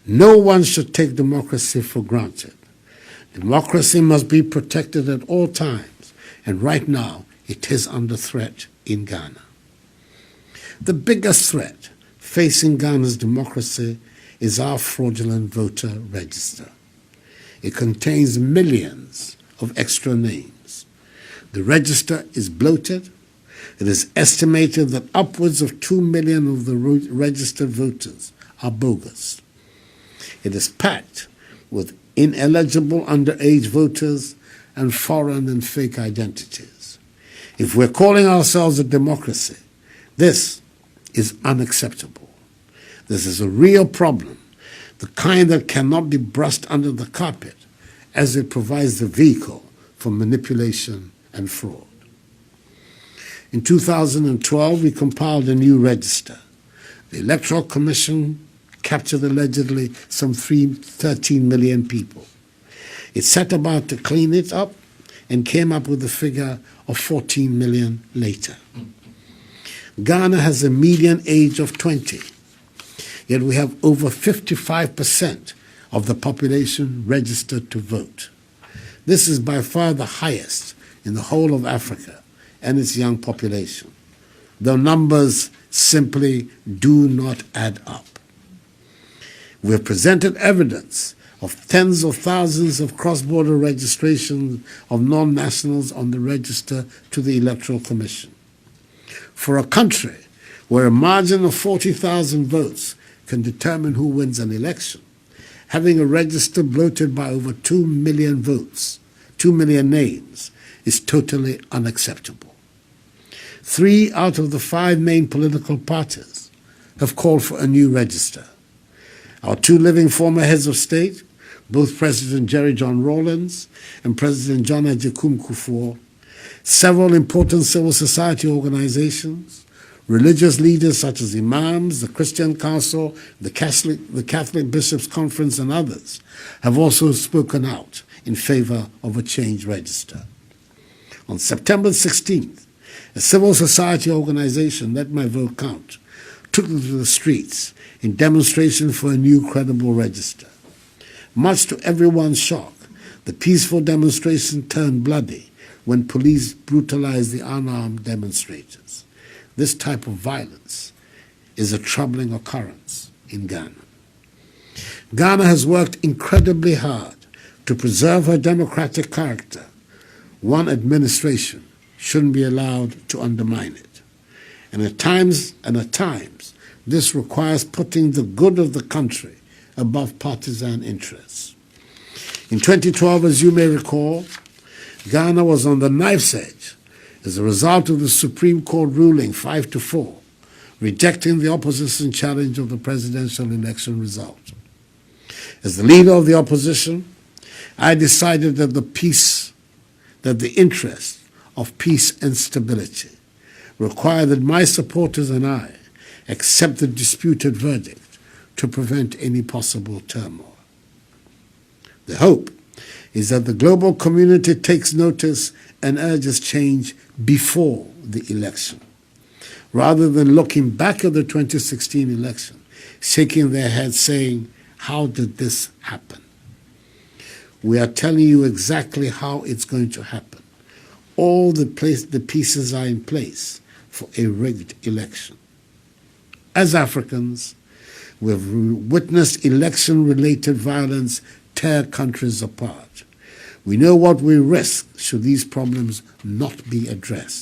No one should take democracy for granted. Democracy must be protected at all times, and right now it is under threat in Ghana. The biggest threat facing Ghana's democracy is our fraudulent voter register. It contains millions of extra names. The register is bloated. It is estimated that upwards of 2 million of the registered voters are bogus. It is packed with ineligible underage voters and foreign and fake identities. If we're calling ourselves a democracy, this is unacceptable. This is a real problem, the kind that cannot be brushed under the carpet, as it provides the vehicle for manipulation and fraud. In 2012, we compiled a new register. The Electoral Commission captured allegedly some 13 million people. It set about to clean it up and came up with a figure of 14 million later. Ghana has a median age of 20, yet we have over 55% of the population registered to vote. This is by far the highest in the whole of Africa and its young population, though numbers simply do not add up. We have presented evidence of tens of thousands of cross-border registrations of non-nationals on the register to the Electoral Commission. For a country where a margin of 40,000 votes can determine who wins an election, having a register bloated by over 2 million votes, 2 million names, is totally unacceptable. 3 out of the 5 main political parties have called for a new register. Our 2 living former heads of state, both President Jerry John Rawlings and President John Agyekum Kufuor, several important civil society organizations, religious leaders such as imams, the Christian Council, the Catholic Bishops' Conference, and others have also spoken out in favor of a changed register. On September 16th, a civil society organization, Let My Vote Count, took to the streets in demonstration for a new credible register. Much to everyone's shock, the peaceful demonstration turned bloody when police brutalized the unarmed demonstrators. This type of violence is a troubling occurrence in Ghana. Ghana has worked incredibly hard to preserve her democratic character. One administration shouldn't be allowed to undermine it. And at times, this requires putting the good of the country above partisan interests. In 2012, as you may recall, Ghana was on the knife's edge as a result of the Supreme Court ruling 5-4, rejecting the opposition challenge of the presidential election result. As the leader of the opposition, I decided that the interest of peace and stability required that my supporters and I accept the disputed verdict to prevent any possible turmoil. The hope is that the global community takes notice and urges change before the election, rather than looking back at the 2016 election, shaking their heads saying, "How did this happen?" We are telling you exactly how it's going to happen. All the pieces are in place for a rigged election. As Africans, we have witnessed election-related violence tear countries apart. We know what we risk should these problems not be addressed.